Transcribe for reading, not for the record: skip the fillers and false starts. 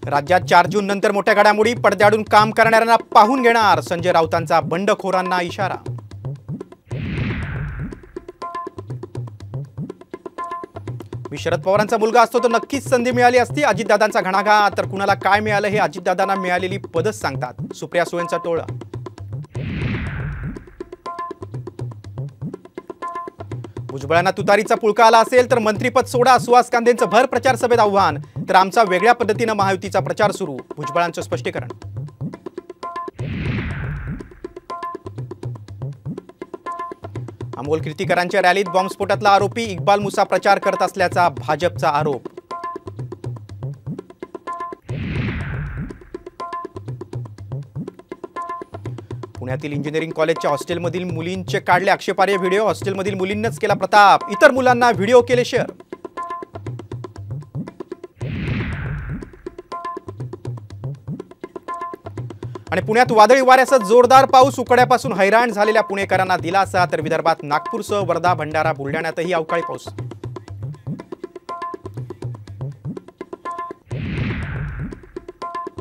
राज्यात 4 जून नंतर मोठ्या घडामोडी, पडद्याआडून काम करणाऱ्यांना पाहून घेणार संजय राऊतांचा बंडखोरांना इशारा. मी शरद पवारांचा मुलगा असतो तर नक्कीच संधी मिळाली असती. अजितदादांचा घणाघात. तर कुणाला काय मिळालं हे अजितदादांना मिळालेली पदच सांगतात. सुप्रिया सुळेंचा टोळा. भुजबळांना तुतारीचा पुळका आला असेल तर मंत्रीपद सोडा, सुहास कांदेंचं भर प्रचार सभेत आव्हान. तर आमचा वेगळ्या पद्धतीने महायुतीचा प्रचार सुरू, भुजबळांचं स्पष्टीकरण. अमोल कीर्तीकरांच्या रॅलीत बॉम्बस्फोटातला आरोपी इक्बाल मुसा प्रचार करत असल्याचा भाजपचा आरोप. पुण्यातील इंजिनिअरिंग कॉलेजच्या हॉस्टेलमधील मुलींचे काढले आक्षेपार्ह व्हिडिओ. हॉस्टेलमधील मुलींनाच केला प्रताप, इतर मुलांना व्हिडिओ केले शेअर. आणि पुण्यात वादळी वाऱ्यासह जोरदार पाऊस. उकड्यापासून हैराण झालेल्या पुणेकरांना दिलासा. तर विदर्भात नागपूरसह वर्धा, भंडारा, बुलढाण्यातही अवकाळी पाऊस.